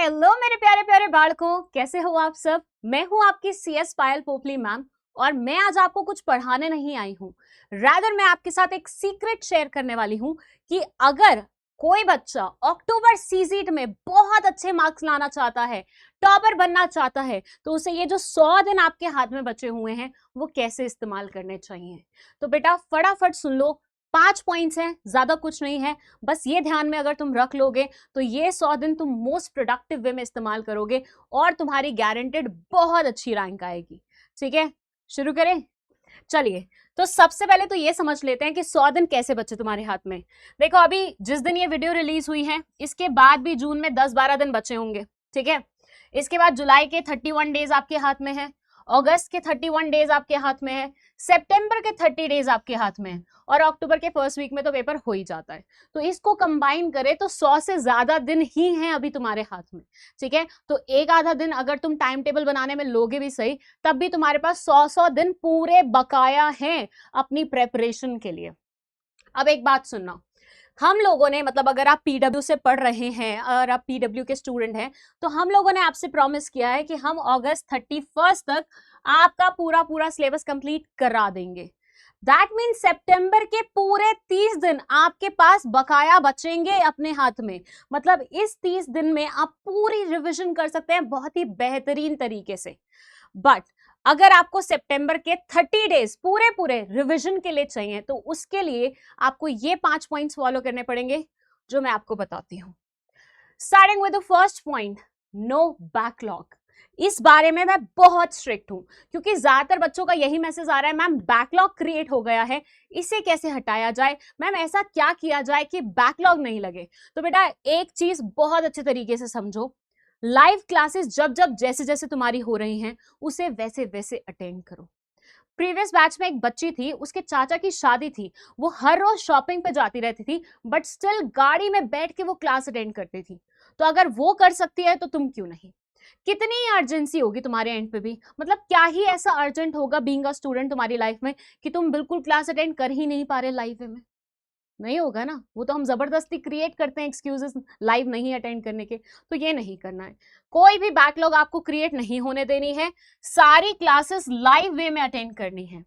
Hello मेरे प्यारे प्यारे बालकों, कैसे हो आप सब। मैं हूं आपकी सीएस पायल पोपली मैम और मैं आज आपको कुछ पढ़ाने नहीं आई हूं। रादर मैं आपके साथ एक सीक्रेट शेयर करने वाली हूं कि अगर कोई बच्चा अक्टूबर सीजीट में बहुत अच्छे मार्क्स लाना चाहता है, टॉपर बनना चाहता है, तो उसे ये जो 100 दिन आपके हाथ में बचे हुए हैं वो कैसे इस्तेमाल करने चाहिए। तो बेटा फटाफट सुन लो, 5 पॉइंट्स हैं, ज्यादा कुछ नहीं है। बस ये ध्यान में अगर तुम रख लोगे तो ये 100 दिन तुम मोस्ट प्रोडक्टिव वे में इस्तेमाल करोगे और तुम्हारी गारंटेड बहुत अच्छी रैंक आएगी। ठीक है, शुरू करें। चलिए, तो सबसे पहले तो ये समझ लेते हैं कि 100 दिन कैसे बचे तुम्हारे हाथ में। देखो, अभी जिस दिन ये वीडियो रिलीज हुई है इसके बाद भी जून में 10-12 दिन बचे होंगे। ठीक है, इसके बाद जुलाई के 31 डेज आपके हाथ में है, अगस्त के 31 डेज आपके हाथ में है, सितंबर के 30 डेज आपके हाथ में है और अक्टूबर के फर्स्ट वीक में तो पेपर हो ही जाता है। तो इसको कंबाइन करें तो 100 से ज्यादा दिन ही हैं अभी तुम्हारे हाथ में। ठीक है, तो एक आधा दिन अगर तुम टाइम टेबल बनाने में लोगे भी सही, तब भी तुम्हारे पास 100 दिन पूरे बकाया हैं अपनी प्रेपरेशन के लिए। अब एक बात सुनना, हम लोगों ने, मतलब अगर आप पीडब्ल्यू से पढ़ रहे हैं और आप पीडब्ल्यू के स्टूडेंट हैं, तो हम लोगों ने आपसे प्रॉमिस किया है कि हम अगस्त 31 तक आपका पूरा पूरा सिलेबस कंप्लीट करा देंगे। दैट मीन सितंबर के पूरे 30 दिन आपके पास बकाया बचेंगे अपने हाथ में। मतलब इस 30 दिन में आप पूरी रिवीजन कर सकते हैं बहुत ही बेहतरीन तरीके से। बट अगर आपको सितंबर के 30 डेज पूरे पूरे रिवीजन के लिए चाहिए तो उसके लिए आपको ये 5 पॉइंट्स फॉलो करने पड़ेंगे जो मैं आपको बताती हूं। Starting with the first point, no backlog. इस बारे में मैं बहुत स्ट्रिक्ट हूं क्योंकि ज्यादातर बच्चों का यही मैसेज आ रहा है, मैम बैकलॉग क्रिएट हो गया है, इसे कैसे हटाया जाए, मैम ऐसा क्या किया जाए कि बैकलॉग नहीं लगे। तो बेटा एक चीज बहुत अच्छे तरीके से समझो, लाइव क्लासेस जब जब जैसे जैसे तुम्हारी हो रही हैं उसे वैसे वैसे अटेंड करो। प्रीवियस बैच में एक बच्ची थी, उसके चाचा की शादी थी, वो हर रोज शॉपिंग पे जाती रहती थी बट स्टिल गाड़ी में बैठ के वो क्लास अटेंड करती थी। तो अगर वो कर सकती है तो तुम क्यों नहीं। कितनी अर्जेंसी होगी तुम्हारे एंड पे भी, मतलब क्या ही ऐसा अर्जेंट होगा बीइंग अ स्टूडेंट तुम्हारी लाइफ में कि तुम बिल्कुल क्लास अटेंड कर ही नहीं पा रहे लाइव में। नहीं होगा ना, वो तो हम जबरदस्ती क्रिएट करते हैं एक्सक्यूजेस लाइव नहीं अटेंड करने के। तो ये नहीं करना है, कोई भी बैकलॉग आपको क्रिएट नहीं होने देनी है, सारी क्लासेस लाइव वे में अटेंड करनी है।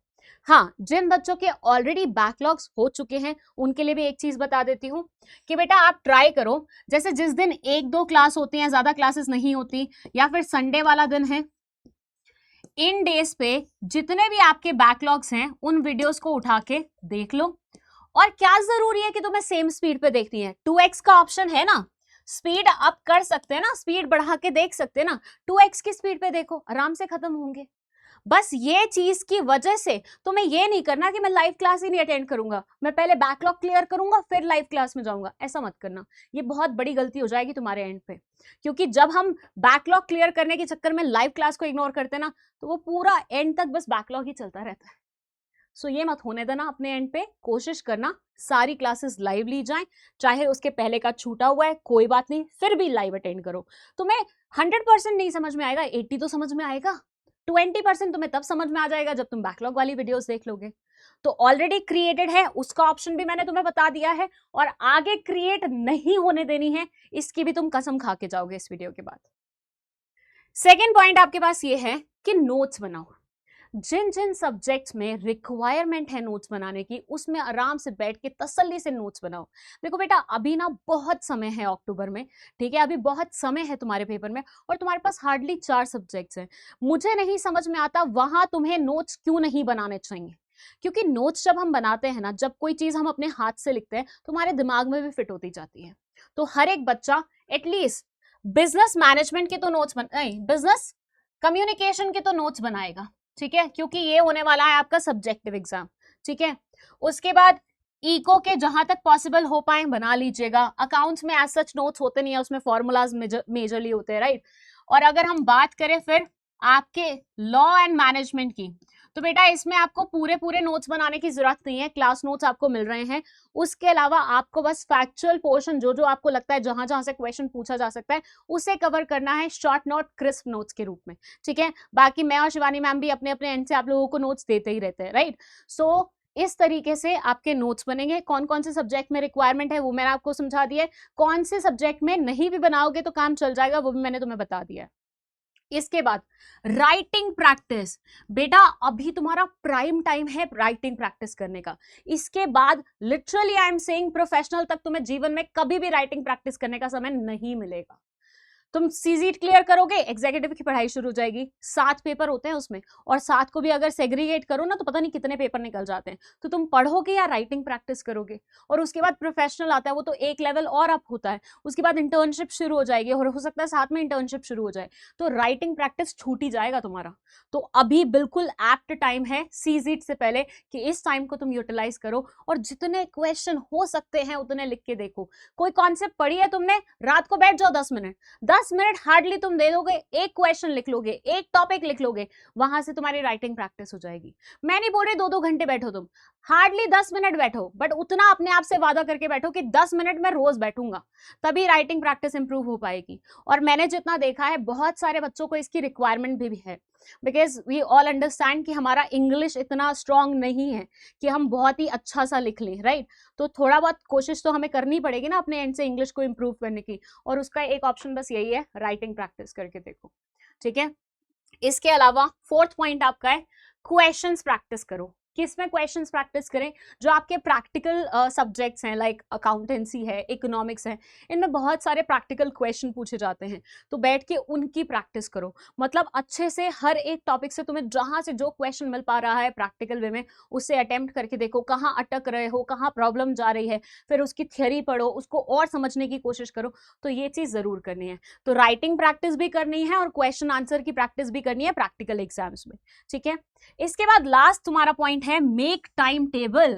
हाँ, जिन बच्चों के ऑलरेडी बैकलॉग्स हो चुके हैं उनके लिए भी एक चीज बता देती हूँ कि बेटा आप ट्राई करो, जैसे जिस दिन 1-2 क्लास होती हैं, ज्यादा क्लासेस नहीं होती, या फिर संडे वाला दिन है, इन डेज पे जितने भी आपके बैकलॉग्स हैं उन वीडियोस को उठा के देख लो। और क्या जरूरी है कि तुम्हें सेम स्पीड पे देखनी है, 2x का ऑप्शन है ना, स्पीड अप कर सकते हैं ना, स्पीड बढ़ा के देख सकते हैं ना, 2x की स्पीड पे देखो, आराम से खत्म होंगे। बस ये चीज की वजह से तुम्हें ये नहीं करना कि मैं लाइव क्लास ही नहीं अटेंड करूंगा, मैं पहले बैकलॉग क्लियर करूंगा फिर लाइव क्लास में जाऊंगा, ऐसा मत करना। ये बहुत बड़ी गलती हो जाएगी तुम्हारे एंड पे, क्योंकि जब हम बैकलॉग क्लियर करने के चक्कर में लाइव क्लास को इग्नोर करते ना तो वो पूरा एंड तक बस बैकलॉग ही चलता रहता है। सो ये मत होने देना अपने एंड पे, कोशिश करना सारी क्लासेस लाइव ली जाएं, चाहे उसके पहले का छूटा हुआ है कोई बात नहीं, फिर भी लाइव अटेंड करो। तुम्हें 100% नहीं समझ में आएगा, 80 तो समझ में आएगा, 20% तुम्हें तब समझ में आ जाएगा जब तुम बैकलॉग वाली वीडियोस देख लोगे। तो ऑलरेडी क्रिएटेड है उसका ऑप्शन भी मैंने तुम्हें बता दिया है, और आगे क्रिएट नहीं होने देनी है इसकी भी तुम कसम खा के जाओगे इस वीडियो के बाद। सेकेंड पॉइंट आपके पास ये है कि नोट्स बनाओ। जिन जिन सब्जेक्ट्स में रिक्वायरमेंट है नोट्स बनाने की उसमें आराम से बैठ के तसल्ली से नोट्स बनाओ। देखो बेटा अभी ना बहुत समय है अक्टूबर में, ठीक है, अभी बहुत समय है तुम्हारे पेपर में और तुम्हारे पास हार्डली 4 सब्जेक्ट्स हैं। मुझे नहीं समझ में आता वहां तुम्हें नोट्स क्यों नहीं बनाने चाहिए, क्योंकि नोट्स जब हम बनाते हैं ना, जब कोई चीज हम अपने हाथ से लिखते हैं तो हमारे दिमाग में भी फिट होती जाती है। तो हर एक बच्चा एटलीस्ट बिजनेस मैनेजमेंट के तो नोट्स बिजनेस कम्युनिकेशन के तो नोट्स बनाएगा, ठीक है, क्योंकि ये होने वाला है आपका सब्जेक्टिव एग्जाम। ठीक है, उसके बाद इको के जहां तक पॉसिबल हो पाए बना लीजिएगा। अकाउंट्स में एज सच नोट्स होते नहीं है, उसमें फॉर्मूलाज मेजरली होते हैं, राइट। और अगर हम बात करें फिर आपके लॉ एंड मैनेजमेंट की, तो बेटा इसमें आपको पूरे पूरे नोट्स बनाने की जरूरत नहीं है, क्लास नोट्स आपको मिल रहे हैं। उसके अलावा आपको बस फैक्चुअल पोर्शन जो जो आपको लगता है जहां जहां से क्वेश्चन पूछा जा सकता है उसे कवर करना है शॉर्ट नोट क्रिस्प नोट्स के रूप में। ठीक है, बाकी मैं और शिवानी मैम भी अपने अपने एंड से आप लोगों को नोट्स देते ही रहते हैं, राइट। सो इस तरीके से आपके नोट्स बनेंगे। कौन कौन से सब्जेक्ट में रिक्वायरमेंट है वो मैंने आपको समझा दिया है, कौन से सब्जेक्ट में नहीं भी बनाओगे तो काम चल जाएगा वो भी मैंने तुम्हें बता दिया है। इसके बाद राइटिंग प्रैक्टिस, बेटा अभी तुम्हारा प्राइम टाइम है राइटिंग प्रैक्टिस करने का। इसके बाद literally I am saying professional तक तुम्हें जीवन में कभी भी राइटिंग प्रैक्टिस करने का समय नहीं मिलेगा। तुम सीजीट क्लियर करोगे, एग्जीक्यूटिव की पढ़ाई शुरू हो जाएगी। 7 पेपर होते हैं उसमें, और 7 को भी अगर सेग्रीगेट करो ना तो पता नहीं कितने पेपर निकल जाते हैं। तो तुम पढ़ोगे या राइटिंग प्रैक्टिस करोगे। और उसके बाद प्रोफेशनल आता है, वो तो एक लेवल और अप होता है। उसके बाद इंटर्नशिप शुरू हो जाएगी, और हो सकता है साथ में इंटर्नशिप शुरू हो जाए, तो राइटिंग प्रैक्टिस छूट ही जाएगा तुम्हारा। तो अभी बिल्कुल एप्ट टाइम है सीजीट से पहले कि इस टाइम को तुम यूटिलाइज करो, और जितने क्वेश्चन हो सकते हैं उतने लिख के देखो। कोई कॉन्सेप्ट पढ़ी है तुमने, रात को बैठ जाओ 10 मिनट, 10 मिनट हार्डली तुम दे दोगे, एक क्वेश्चन लिख लोगे, एक टॉपिक लिख लोगे, वहां से तुम्हारी राइटिंग प्रैक्टिस हो जाएगी। मैं नहीं बोल रही 2-2 घंटे बैठो, तुम हार्डली 10 मिनट बैठो, बट उतना अपने आप से वादा करके बैठो कि 10 मिनट में रोज बैठूंगा, तभी राइटिंग प्रैक्टिस इंप्रूव हो पाएगी। और मैंने जितना देखा है बहुत सारे बच्चों को इसकी रिक्वायरमेंट भी है, बिकॉज वी ऑल अंडरस्टैंड कि हमारा इंग्लिश इतना स्ट्रांग नहीं है कि हम बहुत ही अच्छा सा लिख लें, राइट। तो थोड़ा बहुत कोशिश तो हमें करनी पड़ेगी ना अपने एंड से इंग्लिश को इंप्रूव करने की, और उसका एक ऑप्शन बस यही है, राइटिंग प्रैक्टिस करके देखो, ठीक है। इसके अलावा 4th पॉइंट आपका है क्वेश्चंस प्रैक्टिस करो। किसमें क्वेश्चंस प्रैक्टिस करें? जो आपके प्रैक्टिकल सब्जेक्ट्स हैं, लाइक अकाउंटेंसी है, इकोनॉमिक्स है, इनमें बहुत सारे प्रैक्टिकल क्वेश्चन पूछे जाते हैं, तो बैठ के उनकी प्रैक्टिस करो। मतलब अच्छे से हर एक टॉपिक से तुम्हें जहां से जो क्वेश्चन मिल पा रहा है प्रैक्टिकल वे में, उससे अटेम्प्ट करके देखो, कहाँ अटक रहे हो, कहाँ प्रॉब्लम जा रही है, फिर उसकी थ्योरी पढ़ो, उसको और समझने की कोशिश करो। तो ये चीज जरूर करनी है। तो राइटिंग प्रैक्टिस भी करनी है और क्वेश्चन आंसर की प्रैक्टिस भी करनी है प्रैक्टिकल एग्जाम्स में, ठीक है। इसके बाद लास्ट तुम्हारा पॉइंट है मेक टाइम टेबल।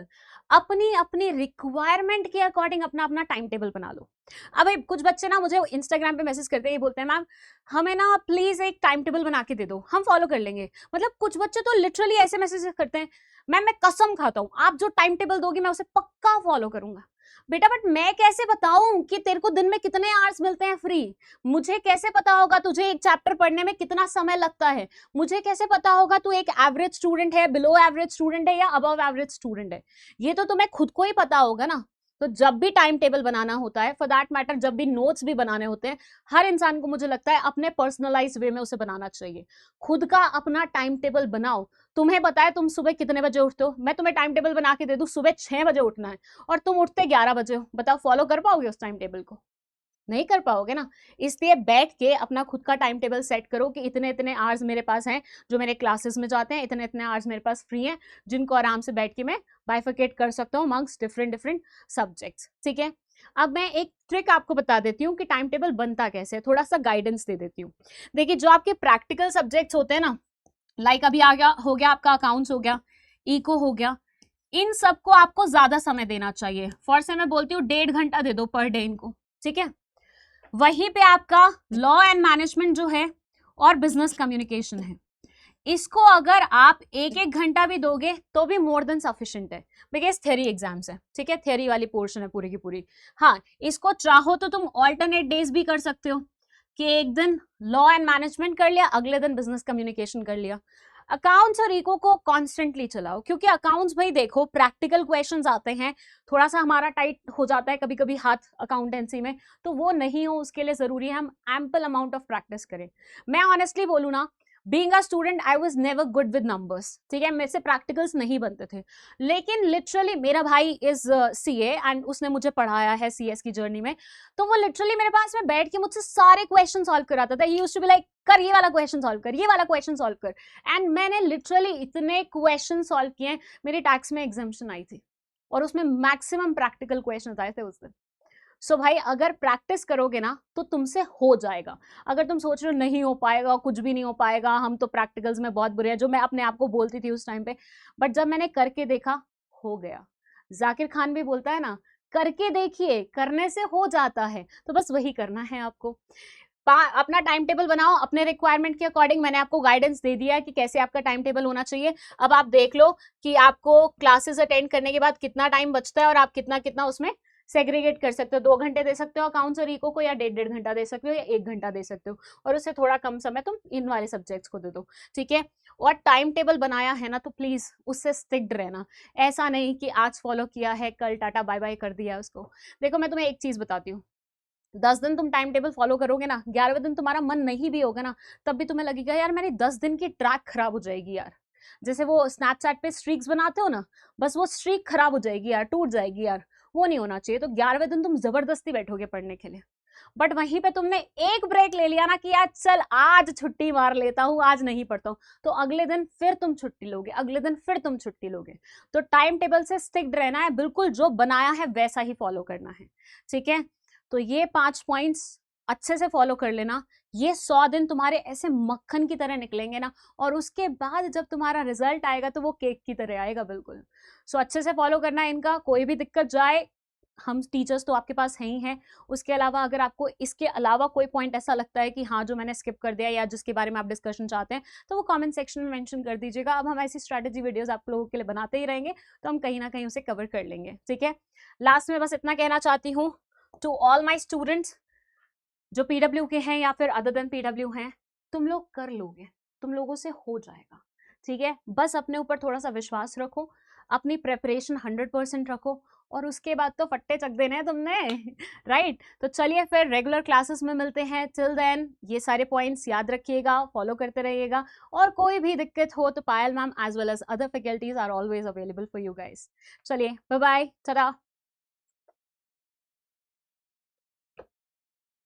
अपनी अपनी रिक्वायरमेंट के अकॉर्डिंग अपना अपना टाइम टेबल बना लो। अब कुछ बच्चे ना मुझे इंस्टाग्राम पे मैसेज करते हैं, ये बोलते हैं मैम हमें ना प्लीज एक टाइम टेबल बना के दे दो, हम फॉलो कर लेंगे। मतलब कुछ बच्चे तो लिटरली ऐसे मैसेज करते हैं, मैम मैं कसम खाता हूँ आप जो टाइम टेबल दोगी मैं उसे पक्का फॉलो करूंगा। बेटा बट मैं कैसे बताऊं कि तेरे को दिन में कितने आवर्स मिलते हैं फ्री? मुझे कैसे पता होगा तुझे एक चैप्टर पढ़ने में कितना समय लगता है? मुझे कैसे पता होगा तू एक एवरेज स्टूडेंट है, बिलो एवरेज स्टूडेंट है या अबव एवरेज स्टूडेंट है? ये तो तुम्हें खुद को ही पता होगा ना। तो जब भी टाइम टेबल बनाना होता है, फॉर दैट मैटर जब भी नोट्स भी बनाने होते हैं, हर इंसान को मुझे लगता है अपने पर्सनलाइज वे में उसे बनाना चाहिए। खुद का अपना टाइम टेबल बनाओ। तुम्हें पता है तुम सुबह कितने बजे उठते हो, मैं तुम्हें टाइम टेबल बना के दे दूं सुबह 6 बजे उठना है और तुम उठते 11 बजे हो, बताओ फॉलो कर पाओगे उस टाइम टेबल को? नहीं कर पाओगे ना। इसलिए बैठ के अपना खुद का टाइम टेबल सेट करो कि इतने इतने आवर्स मेरे पास हैं जो मेरे क्लासेस में जाते हैं, इतने इतने आवर्स मेरे पास फ्री हैं जिनको आराम से बैठ के मैं बाइफिकेट कर सकता हूँ अमंग्स डिफरेंट डिफरेंट सब्जेक्ट्स, ठीक है। अब मैं एक ट्रिक आपको बता देती हूँ कि टाइम टेबल बनता कैसे है, थोड़ा सा गाइडेंस दे देती हूँ। देखिए जो आपके प्रैक्टिकल सब्जेक्ट्स होते हैं ना, लाइक अभी हो गया आपका अकाउंट्स, हो गया इको, हो गया, इन सबको आपको ज्यादा समय देना चाहिए। फॉर से मैं बोलती हूँ 1.5 घंटा दे दो पर डे इनको, ठीक है। वहीं पे आपका लॉ एंड मैनेजमेंट जो है और बिजनेस कम्युनिकेशन है, इसको अगर आप 1-1 घंटा भी दोगे तो भी मोर देन सफिशिएंट है, बिकॉज थ्योरी एग्जाम्स है, ठीक है, थ्योरी वाली पोर्शन है पूरी की पूरी। हाँ, इसको चाहो तो तुम ऑल्टरनेट डेज भी कर सकते हो कि एक दिन लॉ एंड मैनेजमेंट कर लिया, अगले दिन बिजनेस कम्युनिकेशन कर लिया। अकाउंट्स और इको को कॉन्स्टेंटली चलाओ, क्योंकि अकाउंट्स भाई देखो प्रैक्टिकल क्वेश्चंस आते हैं, थोड़ा सा हमारा टाइट हो जाता है कभी कभी हाथ अकाउंटेंसी में, तो वो नहीं हो उसके लिए जरूरी है हम एम्पल अमाउंट ऑफ प्रैक्टिस करें। मैं ऑनेस्टली बोलूँ ना, being a student I was never good with numbers, ठीक है, मेरे से प्रैक्टिकल्स नहीं बनते थे, लेकिन लिटरली मेरा भाई इज सीए एंड उसने मुझे पढ़ाया है सीएस की जर्नी में, तो वो लिटरली मेरे पास में बैठ के मुझसे सारे क्वेश्चन सॉल्व कराता था। He used to be like कर ये वाला क्वेश्चन सॉल्व कर, ये वाला क्वेश्चन सॉल्व कर, एंड मैंने लिटरली इतने क्वेश्चन सॉल्व किए, मेरी टैक्स में एग्जाम्शन आई थी और उसमें मैक्सिमम प्रैक्टिकल क्वेश्चन आए थे उस दिन। सो भाई अगर प्रैक्टिस करोगे ना तो तुमसे हो जाएगा। अगर तुम सोच रहे हो नहीं हो पाएगा, कुछ भी नहीं हो पाएगा, हम तो प्रैक्टिकल्स में बहुत बुरे हैं, जो मैं अपने आप को बोलती थी उस टाइम पे, बट जब मैंने करके देखा हो गया। जाकिर खान भी बोलता है ना, करके देखिए करने से हो जाता है, तो बस वही करना है आपको। अपना टाइम टेबल बनाओ अपने रिक्वायरमेंट के अकॉर्डिंग। मैंने आपको गाइडेंस दे दिया है कि कैसे आपका टाइम टेबल होना चाहिए। अब आप देख लो कि आपको क्लासेस अटेंड करने के बाद कितना टाइम बचता है और आप कितना कितना उसमें सेग्रीगेट कर सकते हो, 2 घंटे दे सकते हो अकाउंट्स और इको को, या 1.5 घंटा दे सकते हो, या 1 घंटा दे सकते हो, और उससे थोड़ा कम समय तुम इन वाले सब्जेक्ट्स को दे दो, ठीक है। और टाइम टेबल बनाया है ना, तो प्लीज उससे स्टिक्ड रहना। ऐसा नहीं कि आज फॉलो किया है, कल टाटा बाय बाय कर दिया उसको। देखो मैं तुम्हें एक चीज बताती हूँ, 10 दिन तुम टाइम टेबल फॉलो करोगे ना, 11वें दिन तुम्हारा मन नहीं भी होगा ना, तब भी तुम्हें लगेगा यार मेरी 10 दिन की ट्रैक खराब हो जाएगी यार। जैसे वो स्नैपचैट पे स्ट्रीक्स बनाते हो ना, बस वो स्ट्रीक खराब हो जाएगी यार, टूट जाएगी यार, वो नहीं होना चाहिए। तो 11वें दिन तुम जबरदस्ती बैठोगे पढ़ने के लिए, बट वहीं पे तुमने एक ब्रेक ले लिया ना कि यार चल आज छुट्टी मार लेता हूँ, आज नहीं पढ़ता हूँ, तो अगले दिन फिर तुम छुट्टी लोगे, अगले दिन फिर तुम छुट्टी लोगे। तो टाइम टेबल से स्टिक्ड रहना है, बिल्कुल जो बनाया है वैसा ही फॉलो करना है, ठीक है। तो ये 5 पॉइंट्स अच्छे से फॉलो कर लेना, ये 100 दिन तुम्हारे ऐसे मक्खन की तरह निकलेंगे ना, और उसके बाद जब तुम्हारा रिजल्ट आएगा तो वो केक की तरह आएगा बिल्कुल। सो अच्छे से फॉलो करना है इनका, कोई भी दिक्कत जाए हम टीचर्स तो आपके पास हैं ही हैं। उसके अलावा अगर आपको इसके अलावा कोई पॉइंट ऐसा लगता है कि हाँ जो मैंने स्किप कर दिया या जिसके बारे में आप डिस्कशन चाहते हैं, तो वो कमेंट सेक्शन में मेंशन कर दीजिएगा। अब हम ऐसी स्ट्रैटेजी वीडियोस आप लोगों के लिए बनाते ही रहेंगे, तो हम कहीं ना कहीं उसे कवर कर लेंगे, ठीक है। लास्ट में बस इतना कहना चाहती हूँ टू ऑल माई स्टूडेंट्स जो पीडब्ल्यू के हैं या फिर अदर देन पीडब्ल्यू हैं, तुम लोग कर लोगे, तुम लोगों से हो जाएगा, ठीक है। बस अपने ऊपर थोड़ा सा विश्वास रखो, अपनी प्रेपरेशन 100% रखो, और उसके बाद तो फट्टे चक देने हैं तुमने राइट। तो चलिए फिर रेगुलर क्लासेस में मिलते हैं, टिल देन ये सारे पॉइंट्स याद रखिएगा, फॉलो करते रहिएगा, और कोई भी दिक्कत हो तो Payal ma'am as well as other faculties are always available for you guys. चलिए बाय बाय, टाटा।